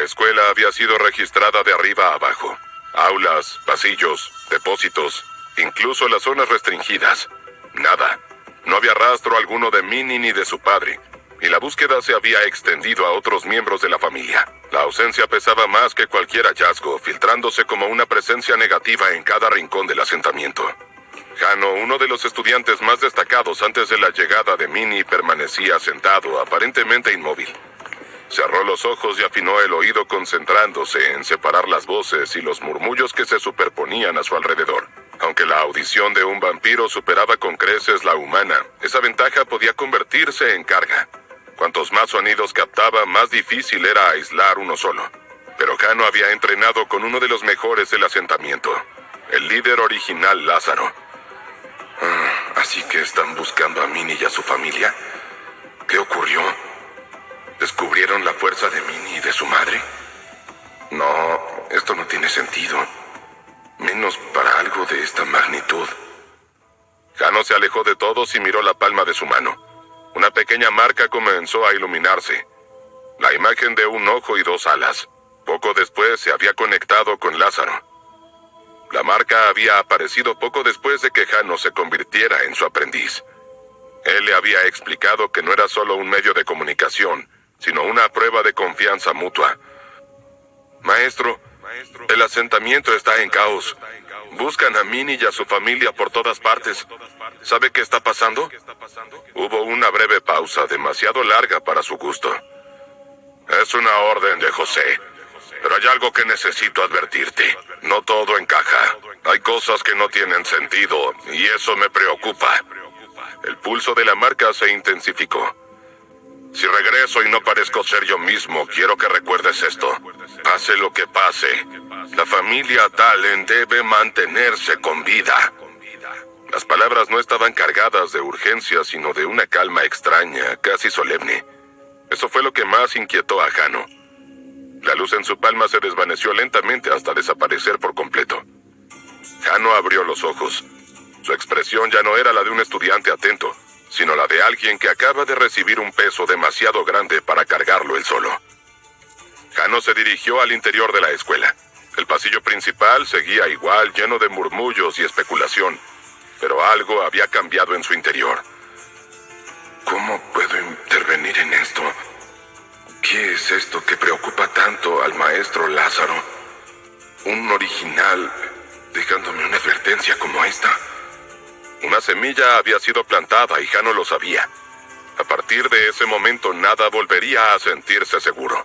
escuela había sido registrada de arriba a abajo. Aulas, pasillos, depósitos, incluso las zonas restringidas. Nada. No había rastro alguno de Minnie ni de su padre, y la búsqueda se había extendido a otros miembros de la familia. La ausencia pesaba más que cualquier hallazgo, filtrándose como una presencia negativa en cada rincón del asentamiento. Jano, uno de los estudiantes más destacados antes de la llegada de Minnie, permanecía sentado, aparentemente inmóvil. Cerró los ojos y afinó el oído, concentrándose en separar las voces y los murmullos que se superponían a su alrededor. Aunque la audición de un vampiro superaba con creces la humana, esa ventaja podía convertirse en carga. Cuantos más sonidos captaba, más difícil era aislar uno solo. Pero Jano había entrenado con uno de los mejores del asentamiento, el líder original, Lázaro. ¿Así que están buscando a Minnie y a su familia? ¿Qué ocurrió? ¿Descubrieron la fuerza de Minnie y de su madre? No, esto no tiene sentido. Menos para algo de esta magnitud. Jano se alejó de todos y miró la palma de su mano. Una pequeña marca comenzó a iluminarse. La imagen de un ojo y dos alas. Poco después se había conectado con Lázaro. La marca había aparecido poco después de que Jano se convirtiera en su aprendiz. Él le había explicado que no era solo un medio de comunicación, sino una prueba de confianza mutua. Maestro, el asentamiento está en caos. Buscan a Minnie y a su familia por todas partes. ¿Sabe qué está pasando? Hubo una breve pausa, demasiado larga para su gusto. Es una orden de José. Pero hay algo que necesito advertirte. No todo encaja. Hay cosas que no tienen sentido, y eso me preocupa. El pulso de la marca se intensificó. Si regreso y no parezco ser yo mismo, quiero que recuerdes esto. Pase lo que pase, la familia Talen debe mantenerse con vida. Las palabras no estaban cargadas de urgencia, sino de una calma extraña, casi solemne. Eso fue lo que más inquietó a Jano. La luz en su palma se desvaneció lentamente hasta desaparecer por completo. Jano abrió los ojos. Su expresión ya no era la de un estudiante atento, sino la de alguien que acaba de recibir un peso demasiado grande para cargarlo él solo. Jano se dirigió al interior de la escuela. El pasillo principal seguía igual, lleno de murmullos y especulación, pero algo había cambiado en su interior. ¿Cómo puedo intervenir en esto? ¿Qué es esto que preocupa tanto al maestro Lázaro? Un original dejándome una advertencia como esta. Una semilla había sido plantada y Jano lo sabía. A partir de ese momento nada volvería a sentirse seguro.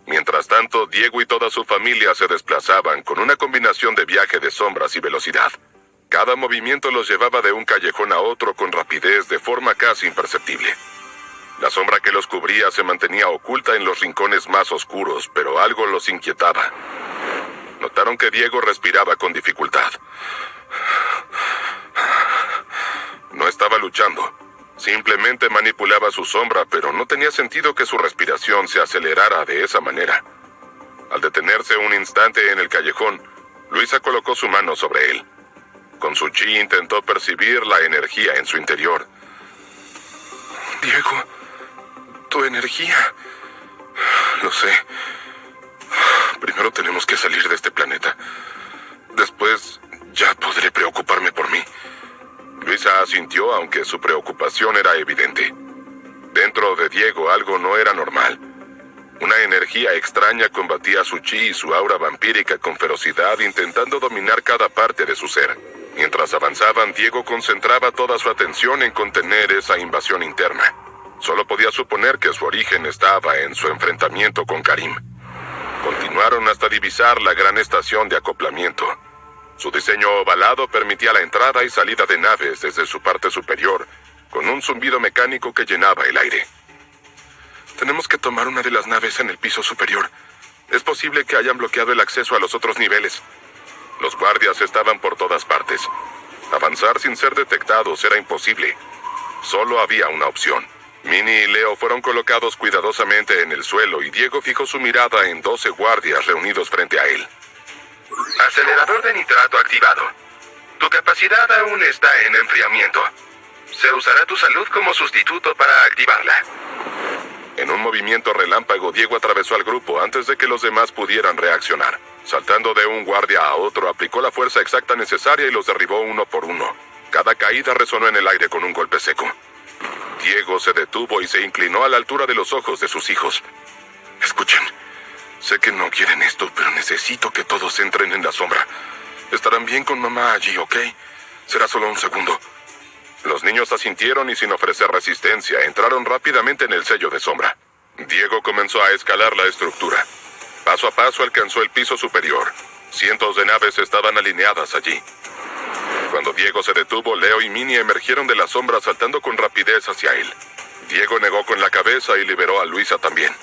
Mientras tanto, Diego y toda su familia se desplazaban con una combinación de viaje de sombras y velocidad. Cada movimiento los llevaba de un callejón a otro con rapidez, de forma casi imperceptible. La sombra que los cubría se mantenía oculta en los rincones más oscuros, pero algo los inquietaba. Notaron que Diego respiraba con dificultad. No estaba luchando. Simplemente manipulaba su sombra, pero no tenía sentido que su respiración se acelerara de esa manera. Al detenerse un instante en el callejón, Luisa colocó su mano sobre él. Con su chi intentó percibir la energía en su interior. Diego, tu energía. Lo sé. Primero tenemos que salir de este planeta. Después ya podré preocuparme por mí. Luisa asintió, aunque su preocupación era evidente. Dentro de Diego algo no era normal. Una energía extraña combatía su chi y su aura vampírica con ferocidad, intentando dominar cada parte de su ser. Mientras avanzaban, Diego concentraba toda su atención en contener esa invasión interna. Solo podía suponer que su origen estaba en su enfrentamiento con Karim. Continuaron hasta divisar la gran estación de acoplamiento. Su diseño ovalado permitía la entrada y salida de naves desde su parte superior, con un zumbido mecánico que llenaba el aire. Tenemos que tomar una de las naves en el piso superior. Es posible que hayan bloqueado el acceso a los otros niveles. Los guardias estaban por todas partes. Avanzar sin ser detectados era imposible. Solo había una opción. Minnie y Leo fueron colocados cuidadosamente en el suelo y Diego fijó su mirada en 12 guardias reunidos frente a él. Acelerador de nitrato activado. Tu capacidad aún está en enfriamiento. Se usará tu salud como sustituto para activarla. En un movimiento relámpago, Diego atravesó al grupo antes de que los demás pudieran reaccionar. Saltando de un guardia a otro, aplicó la fuerza exacta necesaria y los derribó uno por uno. Cada caída resonó en el aire con un golpe seco. Diego se detuvo y se inclinó a la altura de los ojos de sus hijos. Escuchen, sé que no quieren esto, pero necesito que todos entren en la sombra. Estarán bien con mamá allí, ¿ok? Será solo un segundo. Los niños asintieron y sin ofrecer resistencia, entraron rápidamente en el sello de sombra. Diego comenzó a escalar la estructura. Paso a paso alcanzó el piso superior. Cientos de naves estaban alineadas allí. Cuando Diego se detuvo, Leo y Minnie emergieron de la sombra saltando con rapidez hacia él. Diego negó con la cabeza y liberó a Luisa también.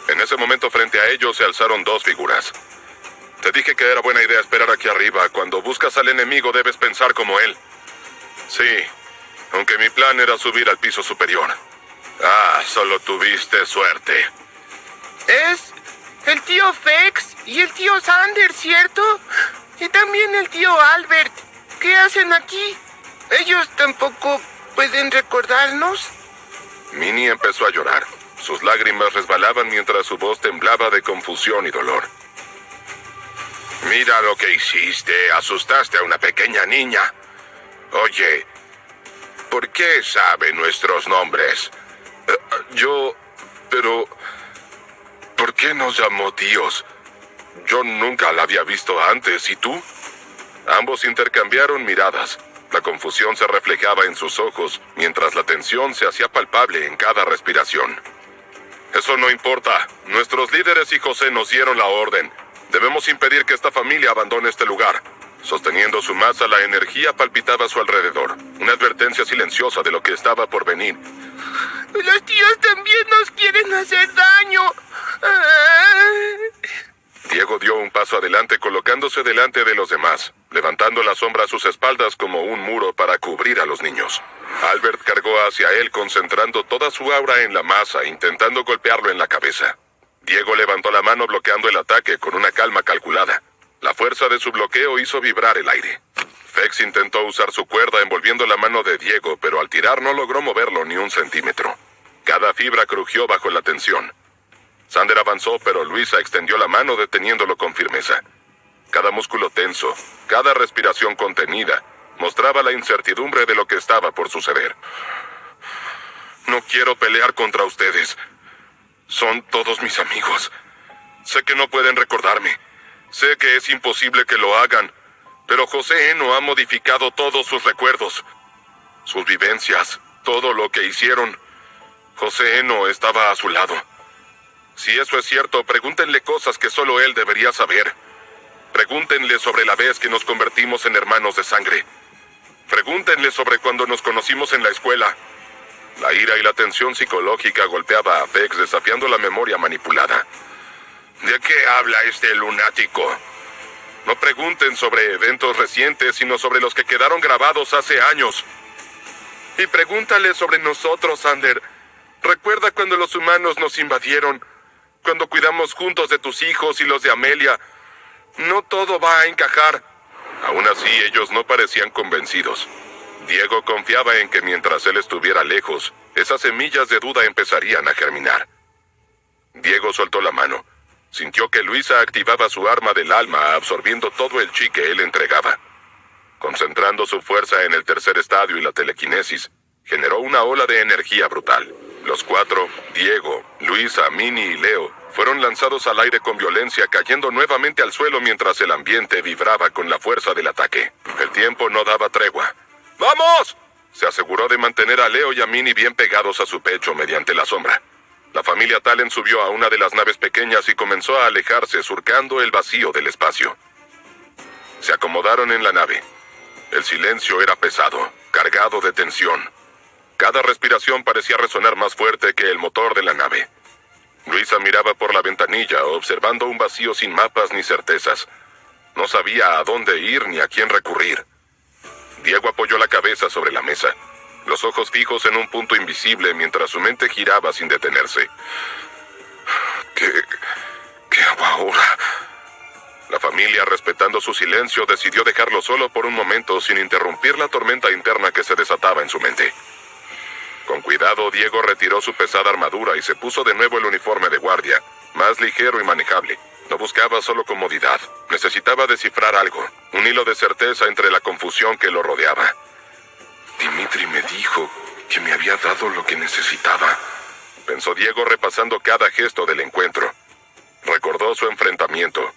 En ese momento frente a ellos se alzaron dos figuras. Te dije que era buena idea esperar aquí arriba. Cuando buscas al enemigo debes pensar como él. Sí, aunque mi plan era subir al piso superior. Ah, solo tuviste suerte. Es el tío Fex y el tío Sander, ¿cierto? Y también el tío Albert. ¿Qué hacen aquí? ¿Ellos tampoco pueden recordarnos? Minnie empezó a llorar. Sus lágrimas resbalaban mientras su voz temblaba de confusión y dolor. Mira lo que hiciste. Asustaste a una pequeña niña. Oye, ¿por qué sabe nuestros nombres? Pero... ¿por qué nos llamó tíos? Yo nunca la había visto antes, ¿y tú? Ambos intercambiaron miradas. La confusión se reflejaba en sus ojos, mientras la tensión se hacía palpable en cada respiración. Eso no importa. Nuestros líderes y José nos dieron la orden. Debemos impedir que esta familia abandone este lugar. Sosteniendo su masa, la energía palpitaba a su alrededor. Una advertencia silenciosa de lo que estaba por venir. Los tíos también nos quieren hacer daño. Diego dio un paso adelante colocándose delante de los demás, levantando la sombra a sus espaldas como un muro para cubrir a los niños. Albert cargó hacia él concentrando toda su aura en la masa, intentando golpearlo en la cabeza. Diego levantó la mano bloqueando el ataque con una calma calculada. La fuerza de su bloqueo hizo vibrar el aire. Fex intentó usar su cuerda envolviendo la mano de Diego, pero al tirar no logró moverlo ni un centímetro. Cada fibra crujió bajo la tensión. Sander avanzó, pero Luisa extendió la mano deteniéndolo con firmeza. Cada músculo tenso, cada respiración contenida, mostraba la incertidumbre de lo que estaba por suceder. No quiero pelear contra ustedes. Son todos mis amigos. Sé que no pueden recordarme. Sé que es imposible que lo hagan, pero José Eno ha modificado todos sus recuerdos, sus vivencias, todo lo que hicieron. José Eno estaba a su lado. Si eso es cierto, pregúntenle cosas que solo él debería saber. Pregúntenle sobre la vez que nos convertimos en hermanos de sangre. Pregúntenle sobre cuando nos conocimos en la escuela. La ira y la tensión psicológica golpeaba a Fex desafiando la memoria manipulada. ¿De qué habla este lunático? No pregunten sobre eventos recientes, sino sobre los que quedaron grabados hace años. Y pregúntale sobre nosotros, Sander. ¿Recuerda cuando los humanos nos invadieron? Cuando cuidamos juntos de tus hijos y los de Amelia. No todo va a encajar. Aún así, ellos no parecían convencidos. Diego confiaba en que mientras él estuviera lejos, esas semillas de duda empezarían a germinar. Diego soltó la mano. Sintió que Luisa activaba su arma del alma, absorbiendo todo el chi que él entregaba. Concentrando su fuerza en el tercer estadio y la telequinesis, generó una ola de energía brutal. Los cuatro, Diego, Luisa, Minnie y Leo, fueron lanzados al aire con violencia, cayendo nuevamente al suelo mientras el ambiente vibraba con la fuerza del ataque. El tiempo no daba tregua. ¡Vamos!, se aseguró de mantener a Leo y a Minnie bien pegados a su pecho mediante la sombra. La familia Talent subió a una de las naves pequeñas y comenzó a alejarse, surcando el vacío del espacio. Se acomodaron en la nave. El silencio era pesado, cargado de tensión. Cada respiración parecía resonar más fuerte que el motor de la nave. Luisa miraba por la ventanilla, observando un vacío sin mapas ni certezas. No sabía a dónde ir ni a quién recurrir. Diego apoyó la cabeza sobre la mesa, los ojos fijos en un punto invisible mientras su mente giraba sin detenerse. ¿Qué hago ahora? La familia, respetando su silencio, decidió dejarlo solo por un momento sin interrumpir la tormenta interna que se desataba en su mente. Con cuidado, Diego retiró su pesada armadura y se puso de nuevo el uniforme de guardia, más ligero y manejable. No buscaba solo comodidad, necesitaba descifrar algo, un hilo de certeza entre la confusión que lo rodeaba. Dimitri me dijo que me había dado lo que necesitaba, pensó Diego repasando cada gesto del encuentro. Recordó su enfrentamiento.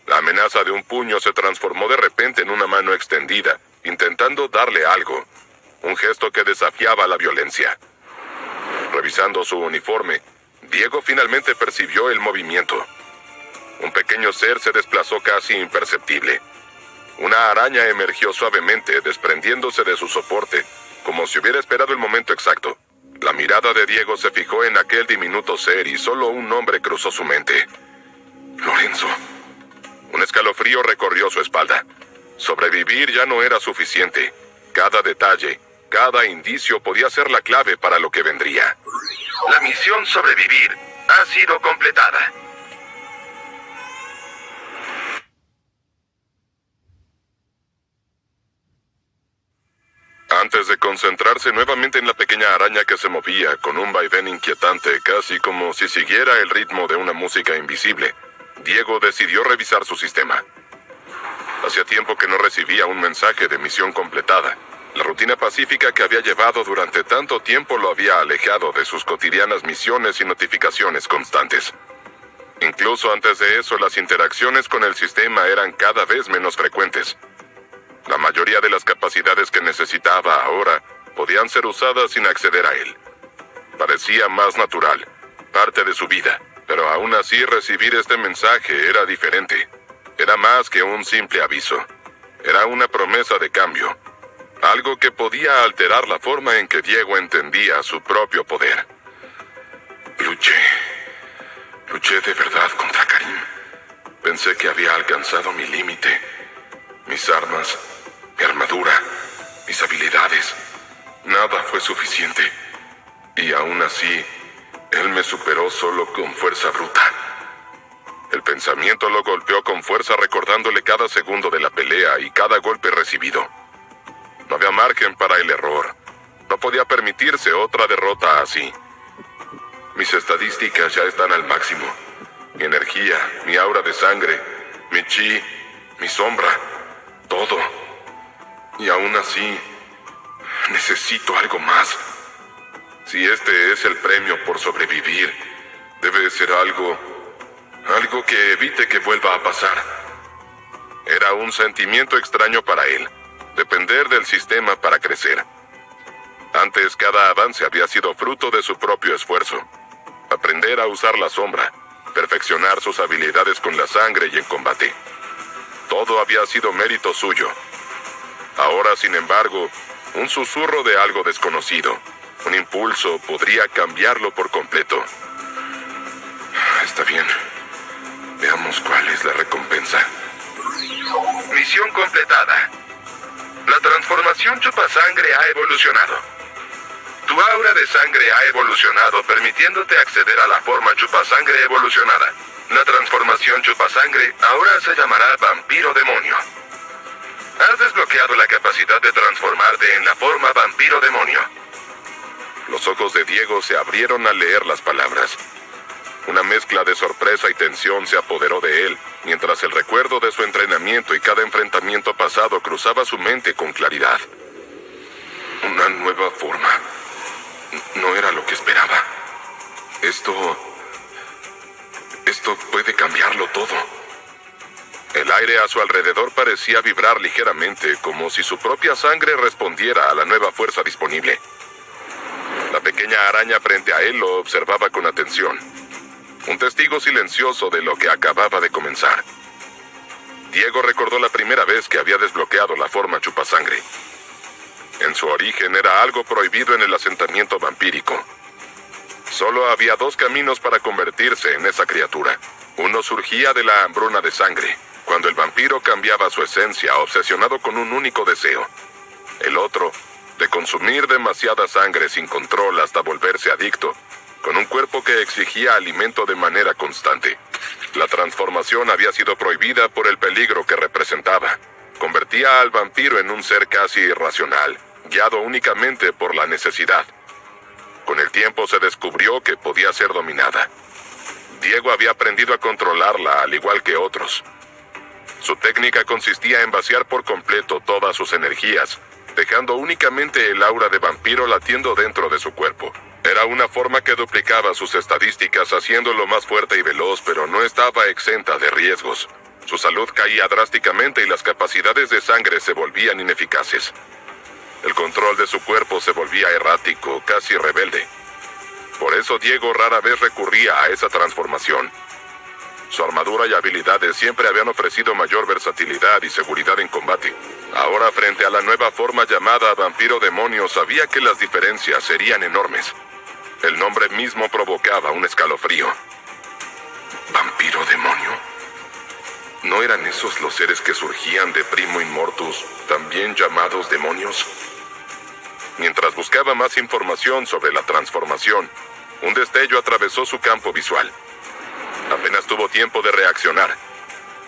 La amenaza de un puño se transformó de repente en una mano extendida, intentando darle algo, un gesto que desafiaba la violencia. Revisando su uniforme, Diego finalmente percibió el movimiento. Un pequeño ser se desplazó casi imperceptible. Una araña emergió suavemente, desprendiéndose de su soporte, como si hubiera esperado el momento exacto. La mirada de Diego se fijó en aquel diminuto ser y solo un nombre cruzó su mente. Lorenzo. Un escalofrío recorrió su espalda. Sobrevivir ya no era suficiente. Cada detalle, cada indicio podía ser la clave para lo que vendría. La misión sobrevivir ha sido completada. Antes de concentrarse nuevamente en la pequeña araña que se movía con un vaivén inquietante, casi como si siguiera el ritmo de una música invisible, Diego decidió revisar su sistema. Hacía tiempo que no recibía un mensaje de misión completada. La rutina pacífica que había llevado durante tanto tiempo lo había alejado de sus cotidianas misiones y notificaciones constantes. Incluso antes de eso, las interacciones con el sistema eran cada vez menos frecuentes. La mayoría de las capacidades que necesitaba ahora podían ser usadas sin acceder a él. Parecía más natural, parte de su vida, pero aún así recibir este mensaje era diferente. Era más que un simple aviso. Era una promesa de cambio. Algo que podía alterar la forma en que Diego entendía su propio poder. Luché de verdad contra Karim. Pensé que había alcanzado mi límite. Mis armas, mi armadura, mis habilidades. Nada fue suficiente. Y aún así, él me superó solo con fuerza bruta. El pensamiento lo golpeó con fuerza recordándole cada segundo de la pelea y cada golpe recibido. No había margen para el error. No podía permitirse otra derrota así. Mis estadísticas ya están al máximo. Mi energía, mi aura de sangre, mi chi, mi sombra, todo. Y aún así, necesito algo más. Si este es el premio por sobrevivir, debe ser algo que evite que vuelva a pasar. Era un sentimiento extraño para él, depender del sistema para crecer. Antes, cada avance había sido fruto de su propio esfuerzo. Aprender a usar la sombra, perfeccionar sus habilidades con la sangre y en combate. Todo había sido mérito suyo. Ahora, sin embargo, un susurro de algo desconocido, un impulso, podría cambiarlo por completo. Está bien. Veamos cuál es la recompensa. Misión completada. La transformación chupasangre ha evolucionado. Tu aura de sangre ha evolucionado, permitiéndote acceder a la forma chupasangre evolucionada. La transformación chupasangre ahora se llamará vampiro demonio. Has desbloqueado la capacidad de transformarte en la forma vampiro demonio. Los ojos de Diego se abrieron al leer las palabras. Una mezcla de sorpresa y tensión se apoderó de él, mientras el recuerdo de su entrenamiento y cada enfrentamiento pasado cruzaba su mente con claridad. Una nueva forma. No era lo que esperaba. Esto puede cambiarlo todo. El aire a su alrededor parecía vibrar ligeramente, como si su propia sangre respondiera a la nueva fuerza disponible. La pequeña araña frente a él lo observaba con atención. Un testigo silencioso de lo que acababa de comenzar. Diego recordó la primera vez que había desbloqueado la forma chupasangre. En su origen era algo prohibido en el asentamiento vampírico. Solo había dos caminos para convertirse en esa criatura. Uno surgía de la hambruna de sangre, cuando el vampiro cambiaba su esencia, obsesionado con un único deseo. El otro, de consumir demasiada sangre sin control hasta volverse adicto, con un cuerpo que exigía alimento de manera constante. La transformación había sido prohibida por el peligro que representaba. Convertía al vampiro en un ser casi irracional, guiado únicamente por la necesidad. Con el tiempo se descubrió que podía ser dominada. Diego había aprendido a controlarla al igual que otros. Su técnica consistía en vaciar por completo todas sus energías, dejando únicamente el aura de vampiro latiendo dentro de su cuerpo. Era una forma que duplicaba sus estadísticas haciéndolo más fuerte y veloz, pero no estaba exenta de riesgos. Su salud caía drásticamente y las capacidades de sangre se volvían ineficaces. El control de su cuerpo se volvía errático, casi rebelde. Por eso Diego rara vez recurría a esa transformación. Su armadura y habilidades siempre habían ofrecido mayor versatilidad y seguridad en combate. Ahora, frente a la nueva forma llamada vampiro demonio, sabía que las diferencias serían enormes. El nombre mismo provocaba un escalofrío. ¿Vampiro demonio? ¿No eran esos los seres que surgían de Primo Immortus, también llamados demonios? Mientras buscaba más información sobre la transformación, un destello atravesó su campo visual. Apenas tuvo tiempo de reaccionar.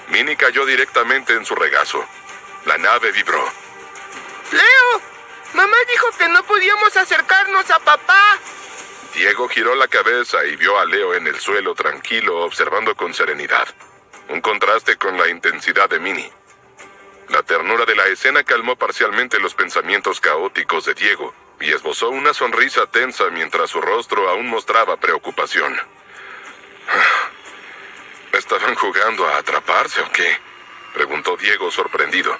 Minnie cayó directamente en su regazo. La nave vibró. ¡Leo! Mamá dijo que no podíamos acercarnos a papá. Diego giró la cabeza y vio a Leo en el suelo tranquilo, observando con serenidad. Un contraste con la intensidad de Minnie. La ternura de la escena calmó parcialmente los pensamientos caóticos de Diego y esbozó una sonrisa tensa mientras su rostro aún mostraba preocupación. ¿Estaban jugando a atraparse o qué?, preguntó Diego sorprendido.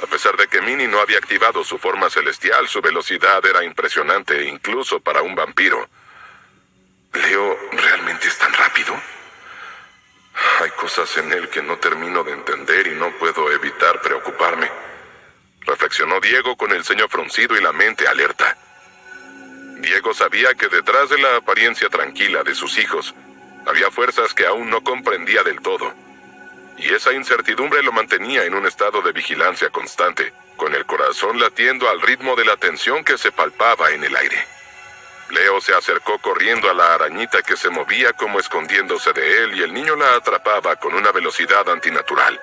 A pesar de que Minnie no había activado su forma celestial, su velocidad era impresionante, incluso para un vampiro. ¿Leo realmente es tan rápido? Hay cosas en él que no termino de entender y no puedo evitar preocuparme. Reflexionó Diego con el ceño fruncido y la mente alerta. Diego sabía que detrás de la apariencia tranquila de sus hijos, había fuerzas que aún no comprendía del todo. Y esa incertidumbre lo mantenía en un estado de vigilancia constante, con el corazón latiendo al ritmo de la tensión que se palpaba en el aire. Leo se acercó corriendo a la arañita que se movía como escondiéndose de él y el niño la atrapaba con una velocidad antinatural.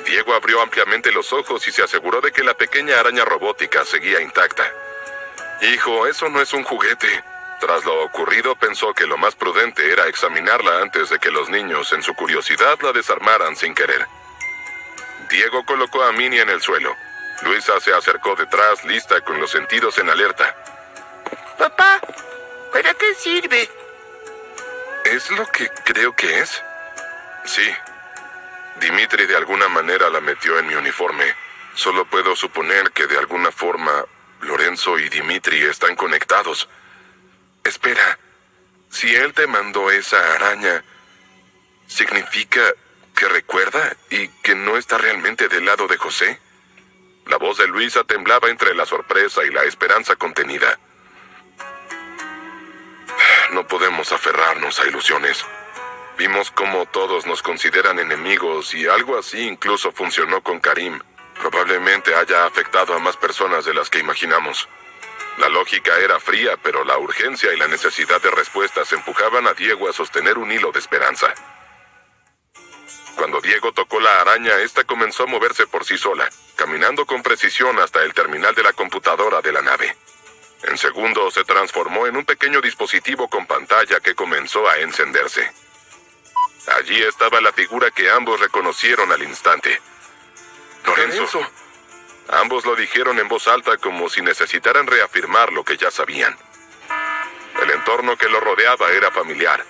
Diego abrió ampliamente los ojos y se aseguró de que la pequeña araña robótica seguía intacta. Hijo, eso no es un juguete. Tras lo ocurrido, pensó que lo más prudente era examinarla antes de que los niños, en su curiosidad, la desarmaran sin querer. Diego colocó a Minnie en el suelo. Luisa se acercó detrás, lista con los sentidos en alerta. Papá, ¿para qué sirve? ¿Es lo que creo que es? Sí. Dimitri de alguna manera la metió en mi uniforme. Solo puedo suponer que de alguna forma Lorenzo y Dimitri están conectados. Espera, si él te mandó esa araña, ¿significa que recuerda y que no está realmente del lado de José? La voz de Luisa temblaba entre la sorpresa y la esperanza contenida. No podemos aferrarnos a ilusiones. Vimos cómo todos nos consideran enemigos y algo así incluso funcionó con Karim. Probablemente haya afectado a más personas de las que imaginamos. La lógica era fría, pero la urgencia y la necesidad de respuestas empujaban a Diego a sostener un hilo de esperanza. Cuando Diego tocó la araña, esta comenzó a moverse por sí sola, caminando con precisión hasta el terminal de la computadora de la nave. En segundos se transformó en un pequeño dispositivo con pantalla que comenzó a encenderse. Allí estaba la figura que ambos reconocieron al instante. ¡Lorenzo! Ambos lo dijeron en voz alta como si necesitaran reafirmar lo que ya sabían. El entorno que lo rodeaba era familiar.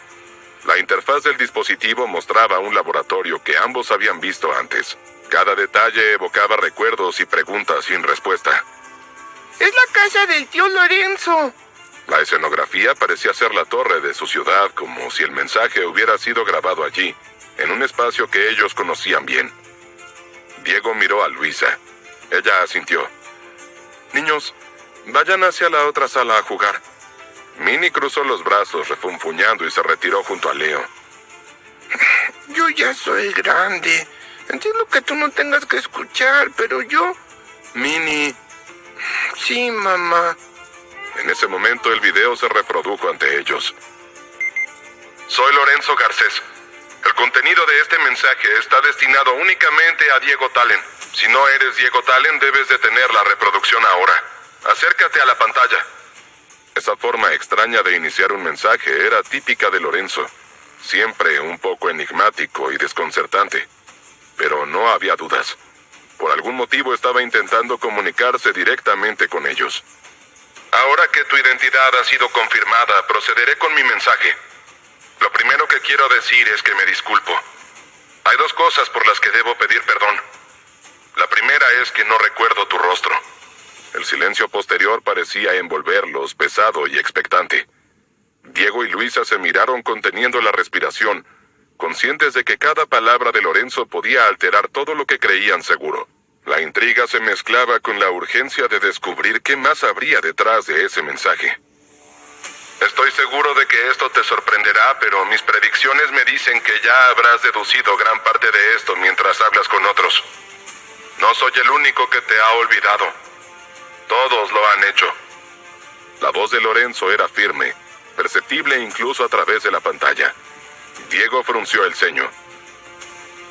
La interfaz del dispositivo mostraba un laboratorio que ambos habían visto antes. Cada detalle evocaba recuerdos y preguntas sin respuesta. ¡Es la casa del tío Lorenzo! La escenografía parecía ser la torre de su ciudad, como si el mensaje hubiera sido grabado allí, en un espacio que ellos conocían bien. Diego miró a Luisa. Ella asintió. Niños, vayan hacia la otra sala a jugar. Minnie cruzó los brazos refunfuñando y se retiró junto a Leo. Yo ya soy grande. Entiendo que tú no tengas que escuchar, pero yo... Minnie. Sí, mamá. En ese momento el video se reprodujo ante ellos. Soy Lorenzo Garcés. El contenido de este mensaje está destinado únicamente a Diego Talen. Si no eres Diego Talen, debes detener la reproducción ahora. Acércate a la pantalla. Esa forma extraña de iniciar un mensaje era típica de Lorenzo. Siempre un poco enigmático y desconcertante. Pero no había dudas. Por algún motivo estaba intentando comunicarse directamente con ellos. Ahora que tu identidad ha sido confirmada, procederé con mi mensaje. Lo primero que quiero decir es que me disculpo. Hay dos cosas por las que debo pedir perdón. La primera es que no recuerdo tu rostro. El silencio posterior parecía envolverlos, pesado y expectante. Diego y Luisa se miraron conteniendo la respiración, conscientes de que cada palabra de Lorenzo podía alterar todo lo que creían seguro. La intriga se mezclaba con la urgencia de descubrir qué más habría detrás de ese mensaje. Estoy seguro de que esto te sorprenderá, pero mis predicciones me dicen que ya habrás deducido gran parte de esto mientras hablas con otros. No soy el único que te ha olvidado. Todos lo han hecho. La voz de Lorenzo era firme, perceptible incluso a través de la pantalla. Diego frunció el ceño.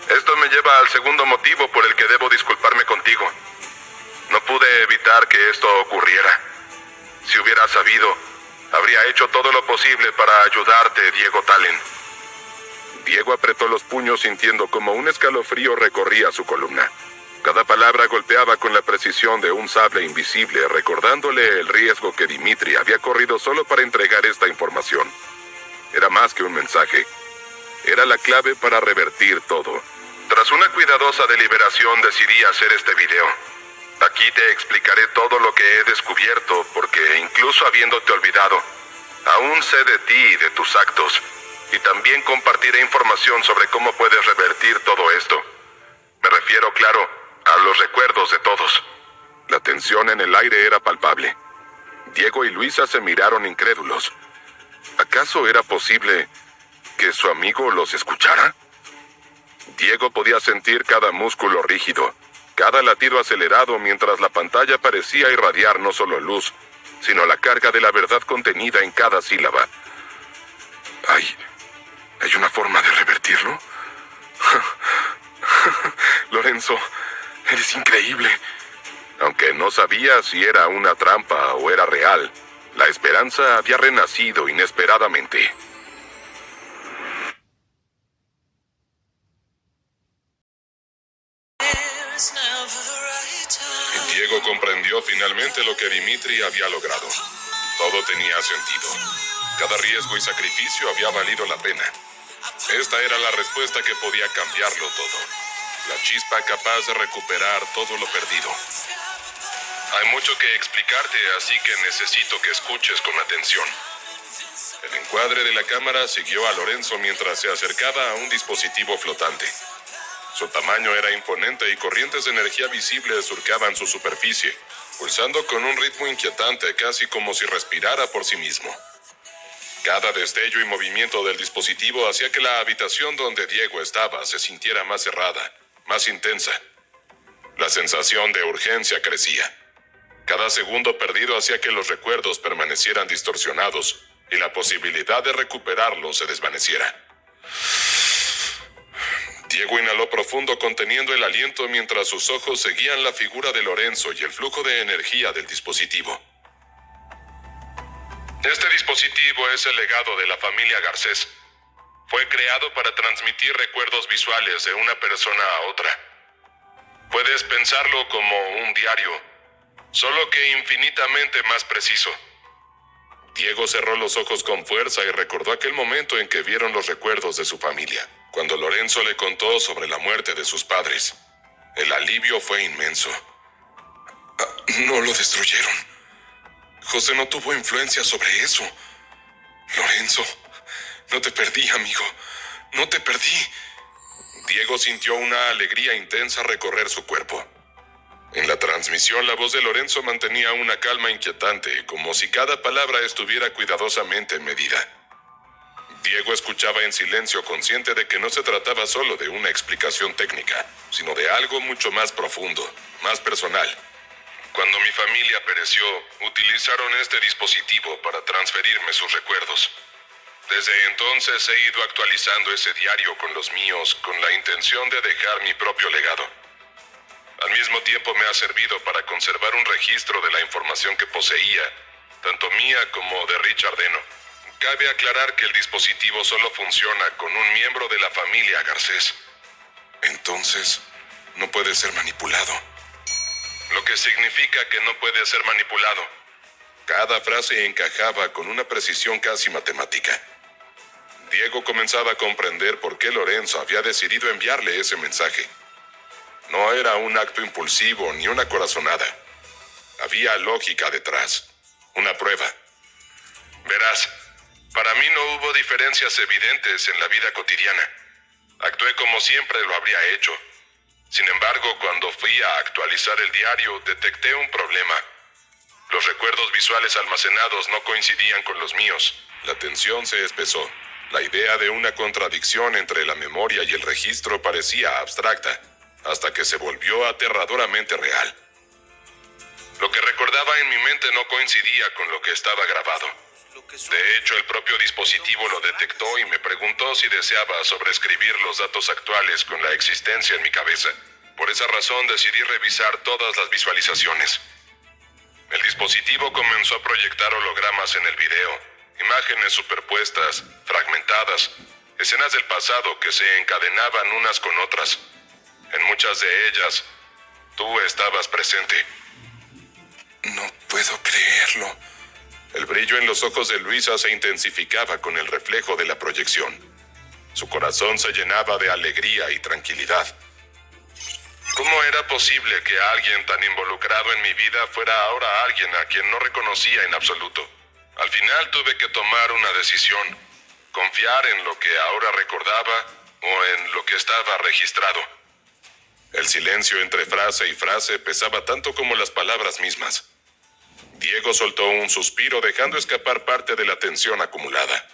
Esto me lleva al segundo motivo por el que debo disculparme contigo. No pude evitar que esto ocurriera. Si hubiera sabido, habría hecho todo lo posible para ayudarte, Diego Talen. Diego apretó los puños sintiendo como un escalofrío recorría su columna. Cada palabra golpeaba con la precisión de un sable invisible, recordándole el riesgo que Dimitri había corrido solo para entregar esta información. Era más que un mensaje. Era la clave para revertir todo. Tras una cuidadosa deliberación decidí hacer este video. Aquí te explicaré todo lo que he descubierto, porque incluso habiéndote olvidado, aún sé de ti y de tus actos. Y también compartiré información sobre cómo puedes revertir todo esto. Me refiero, claro, a los recuerdos de todos. La tensión en el aire era palpable. Diego y Luisa se miraron incrédulos. ¿Acaso era posible que su amigo los escuchara? Diego podía sentir cada músculo rígido, cada latido acelerado mientras la pantalla parecía irradiar no solo luz, sino la carga de la verdad contenida en cada sílaba. ¿Hay una forma de revertirlo? Lorenzo, eres increíble. Aunque no sabía si era una trampa o era real, la esperanza había renacido inesperadamente. Y Diego comprendió finalmente lo que Dimitri había logrado. Todo tenía sentido. Cada riesgo y sacrificio había valido la pena. Esta era la respuesta que podía cambiarlo todo. La chispa capaz de recuperar todo lo perdido. Hay mucho que explicarte, así que necesito que escuches con atención. El encuadre de la cámara siguió a Lorenzo mientras se acercaba a un dispositivo flotante. Su tamaño era imponente y corrientes de energía visible surcaban su superficie, pulsando con un ritmo inquietante, casi como si respirara por sí mismo. Cada destello y movimiento del dispositivo hacía que la habitación donde Diego estaba se sintiera más cerrada, más intensa. La sensación de urgencia crecía. Cada segundo perdido hacía que los recuerdos permanecieran distorsionados y la posibilidad de recuperarlos se desvaneciera. Diego inhaló profundo conteniendo el aliento mientras sus ojos seguían la figura de Lorenzo y el flujo de energía del dispositivo. Este dispositivo es el legado de la familia Garcés. Fue creado para transmitir recuerdos visuales de una persona a otra. Puedes pensarlo como un diario, solo que infinitamente más preciso. Diego cerró los ojos con fuerza y recordó aquel momento en que vieron los recuerdos de su familia, cuando Lorenzo le contó sobre la muerte de sus padres. El alivio fue inmenso. No lo destruyeron. José no tuvo influencia sobre eso. Lorenzo, no te perdí, amigo. No te perdí. Diego sintió una alegría intensa recorrer su cuerpo. En la transmisión, la voz de Lorenzo mantenía una calma inquietante, como si cada palabra estuviera cuidadosamente medida. Diego escuchaba en silencio, consciente de que no se trataba solo de una explicación técnica, sino de algo mucho más profundo, más personal. Cuando mi familia pereció, utilizaron este dispositivo para transferirme sus recuerdos. Desde entonces he ido actualizando ese diario con los míos, con la intención de dejar mi propio legado. Al mismo tiempo me ha servido para conservar un registro de la información que poseía, tanto mía como de Richard Eno. Cabe aclarar que el dispositivo solo funciona con un miembro de la familia Garcés. Entonces, no puede ser manipulado. Lo que significa que no puede ser manipulado. Cada frase encajaba con una precisión casi matemática. Diego comenzaba a comprender por qué Lorenzo había decidido enviarle ese mensaje. No era un acto impulsivo ni una corazonada. Había lógica detrás. Una prueba. Verás, para mí no hubo diferencias evidentes en la vida cotidiana. Actué como siempre lo habría hecho. Sin embargo, cuando fui a actualizar el diario, detecté un problema. Los recuerdos visuales almacenados no coincidían con los míos. La tensión se espesó. La idea de una contradicción entre la memoria y el registro parecía abstracta, hasta que se volvió aterradoramente real. Lo que recordaba en mi mente no coincidía con lo que estaba grabado. De hecho, el propio dispositivo lo detectó y me preguntó si deseaba sobreescribir los datos actuales con la existencia en mi cabeza. Por esa razón decidí revisar todas las visualizaciones. El dispositivo comenzó a proyectar hologramas en el video, imágenes superpuestas, fragmentadas, escenas del pasado que se encadenaban unas con otras. En muchas de ellas, tú estabas presente. No puedo creerlo. El brillo en los ojos de Luisa se intensificaba con el reflejo de la proyección. Su corazón se llenaba de alegría y tranquilidad. ¿Cómo era posible que alguien tan involucrado en mi vida fuera ahora alguien a quien no reconocía en absoluto? Al final tuve que tomar una decisión: confiar en lo que ahora recordaba o en lo que estaba registrado. El silencio entre frase y frase pesaba tanto como las palabras mismas. Diego soltó un suspiro dejando escapar parte de la tensión acumulada.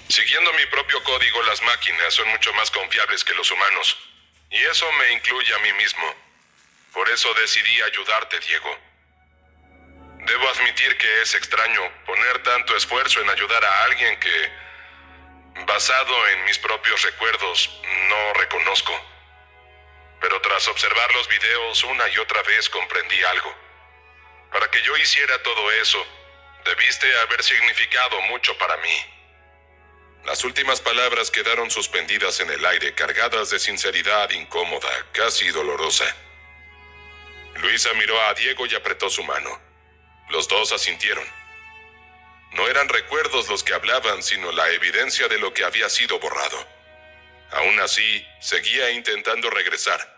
Siguiendo mi propio código, las máquinas son mucho más confiables que los humanos. Y eso me incluye a mí mismo. Por eso decidí ayudarte, Diego. Debo admitir que es extraño poner tanto esfuerzo en ayudar a alguien que, basado en mis propios recuerdos, no reconozco. Pero tras observar los videos una y otra vez comprendí algo. Para que yo hiciera todo eso, debiste haber significado mucho para mí. Las últimas palabras quedaron suspendidas en el aire, cargadas de sinceridad incómoda, casi dolorosa. Luisa miró a Diego y apretó su mano. Los dos asintieron. No eran recuerdos los que hablaban, sino la evidencia de lo que había sido borrado. Aún así, seguía intentando regresar.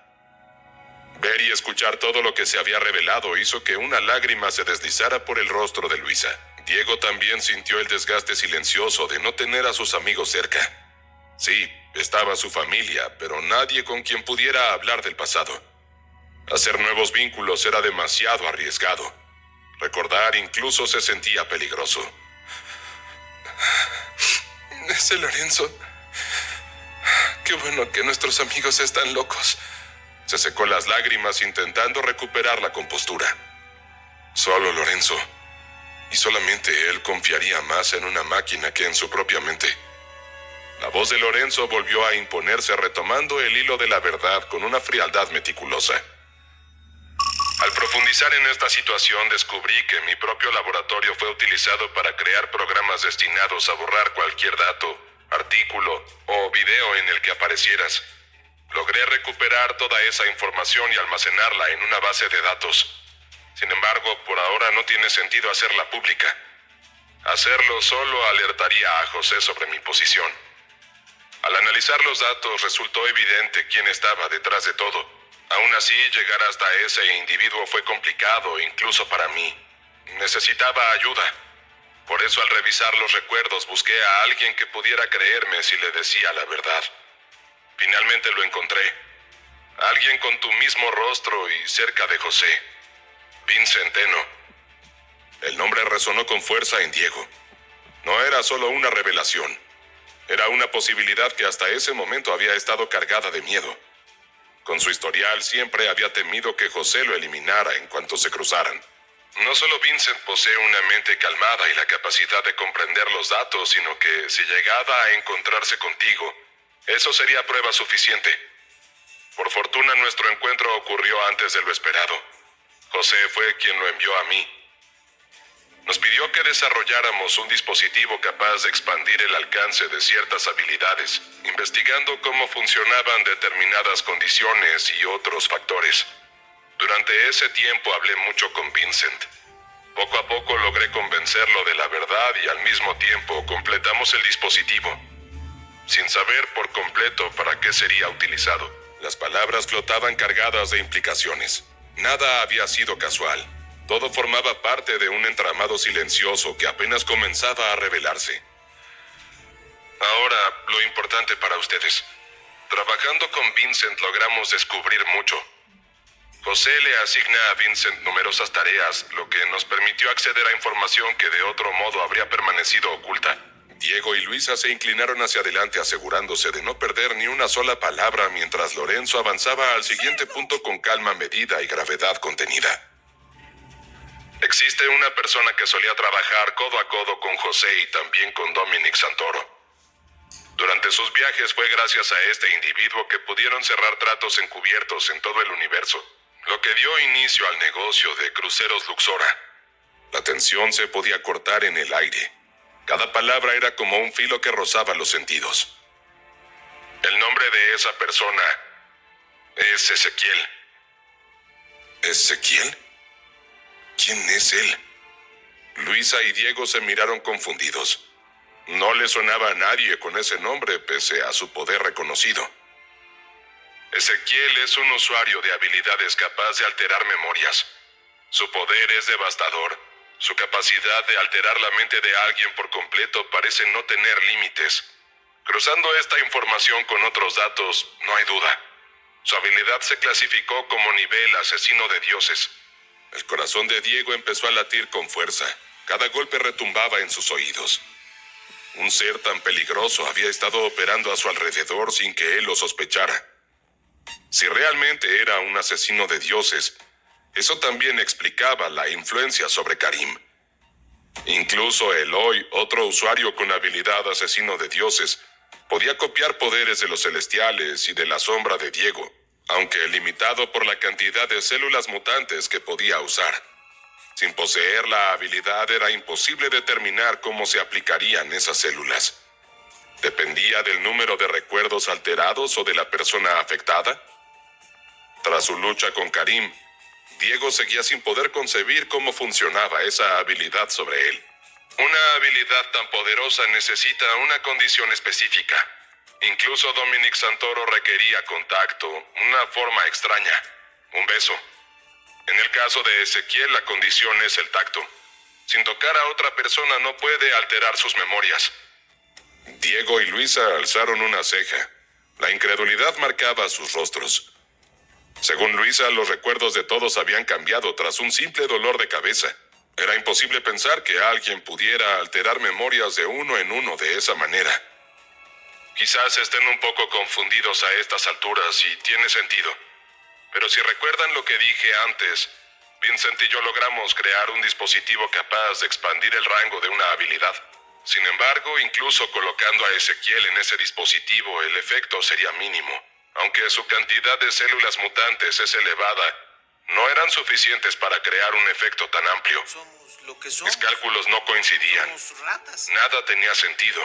Ver y escuchar todo lo que se había revelado hizo que una lágrima se deslizara por el rostro de Luisa. Diego también sintió el desgaste silencioso de no tener a sus amigos cerca. Sí, estaba su familia, pero nadie con quien pudiera hablar del pasado. Hacer nuevos vínculos era demasiado arriesgado. Recordar incluso se sentía peligroso. Ese Lorenzo... Qué bueno que nuestros amigos están locos. Se secó las lágrimas intentando recuperar la compostura. Solo Lorenzo. Y solamente él confiaría más en una máquina que en su propia mente. La voz de Lorenzo volvió a imponerse retomando el hilo de la verdad con una frialdad meticulosa. Al profundizar en esta situación descubrí que mi propio laboratorio fue utilizado para crear programas destinados a borrar cualquier dato, artículo o video en el que aparecieras. Logré recuperar toda esa información y almacenarla en una base de datos. Sin embargo, por ahora no tiene sentido hacerla pública. Hacerlo solo alertaría a José sobre mi posición. Al analizar los datos resultó evidente quién estaba detrás de todo. Aún así, llegar hasta ese individuo fue complicado, incluso para mí. Necesitaba ayuda. Por eso al revisar los recuerdos busqué a alguien que pudiera creerme si le decía la verdad. Finalmente lo encontré. Alguien con tu mismo rostro y cerca de José. Vincent Eno. El nombre resonó con fuerza en Diego. No era solo una revelación. Era una posibilidad que hasta ese momento había estado cargada de miedo. Con su historial siempre había temido que José lo eliminara en cuanto se cruzaran. No solo Vincent posee una mente calmada y la capacidad de comprender los datos, sino que si llegaba a encontrarse contigo, Eso sería prueba suficiente. Por fortuna nuestro encuentro ocurrió antes de lo esperado. José fue quien lo envió a mí. Nos pidió que desarrolláramos un dispositivo capaz de expandir el alcance de ciertas habilidades, investigando cómo funcionaban determinadas condiciones y otros factores. Durante ese tiempo hablé mucho con Vincent. Poco a poco logré convencerlo de la verdad y al mismo tiempo completamos el dispositivo, sin saber por completo para qué sería utilizado. Las palabras flotaban cargadas de implicaciones. Nada había sido casual. Todo formaba parte de un entramado silencioso que apenas comenzaba a revelarse. Ahora, lo importante para ustedes. Trabajando con Vincent logramos descubrir mucho. José le asigna a Vincent numerosas tareas, lo que nos permitió acceder a información que de otro modo habría permanecido oculta. Diego y Luisa se inclinaron hacia adelante asegurándose de no perder ni una sola palabra mientras Lorenzo avanzaba al siguiente punto con calma medida y gravedad contenida. Existe una persona que solía trabajar codo a codo con José y también con Dominic Santoro. Durante sus viajes fue gracias a este individuo que pudieron cerrar tratos encubiertos en todo el universo, lo que dio inicio al negocio de cruceros Luxora. La tensión se podía cortar en el aire. Cada palabra era como un filo que rozaba los sentidos. El nombre de esa persona es Ezequiel. ¿Ezequiel? ¿Quién es él? Luisa y Diego se miraron confundidos. No le sonaba a nadie con ese nombre pese a su poder reconocido. Ezequiel es un usuario de habilidades capaz de alterar memorias. Su poder es devastador. Su capacidad de alterar la mente de alguien por completo parece no tener límites. Cruzando esta información con otros datos, no hay duda. Su habilidad se clasificó como nivel asesino de dioses. El corazón de Diego empezó a latir con fuerza. Cada golpe retumbaba en sus oídos. Un ser tan peligroso había estado operando a su alrededor sin que él lo sospechara. Si realmente era un asesino de dioses, eso también explicaba la influencia sobre Karim. Incluso Eloy, otro usuario con habilidad asesino de dioses, podía copiar poderes de los celestiales y de la sombra de Diego, aunque limitado por la cantidad de células mutantes que podía usar. Sin poseer la habilidad era imposible determinar cómo se aplicarían esas células. ¿Dependía del número de recuerdos alterados o de la persona afectada? Tras su lucha con Karim, Diego seguía sin poder concebir cómo funcionaba esa habilidad sobre él. Una habilidad tan poderosa necesita una condición específica. Incluso Dominic Santoro requería contacto, una forma extraña, un beso. En el caso de Ezequiel, la condición es el tacto. Sin tocar a otra persona no puede alterar sus memorias. Diego y Luisa alzaron una ceja. La incredulidad marcaba sus rostros. Según Luisa, los recuerdos de todos habían cambiado tras un simple dolor de cabeza. Era imposible pensar que alguien pudiera alterar memorias de uno en uno de esa manera. Quizás estén un poco confundidos a estas alturas y tiene sentido. Pero si recuerdan lo que dije antes, Vincent y yo logramos crear un dispositivo capaz de expandir el rango de una habilidad. Sin embargo, incluso colocando a Ezequiel en ese dispositivo, el efecto sería mínimo. Aunque su cantidad de células mutantes es elevada, no eran suficientes para crear un efecto tan amplio. Somos lo que somos. Mis cálculos no coincidían. Somos ratas. Nada tenía sentido.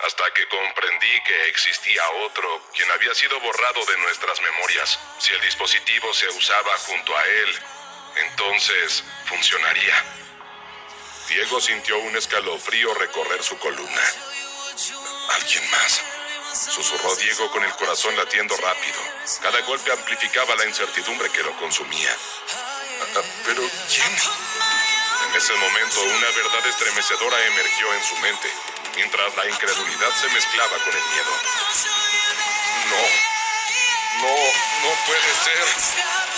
Hasta que comprendí que existía otro, quien había sido borrado de nuestras memorias. Si el dispositivo se usaba junto a él, entonces funcionaría. Diego sintió un escalofrío recorrer su columna. ¿Alguien más?, susurró Diego con el corazón latiendo rápido. Cada golpe amplificaba la incertidumbre que lo consumía. ¿Pero quién? En ese momento, una verdad estremecedora emergió en su mente, mientras la incredulidad se mezclaba con el miedo. No puede ser.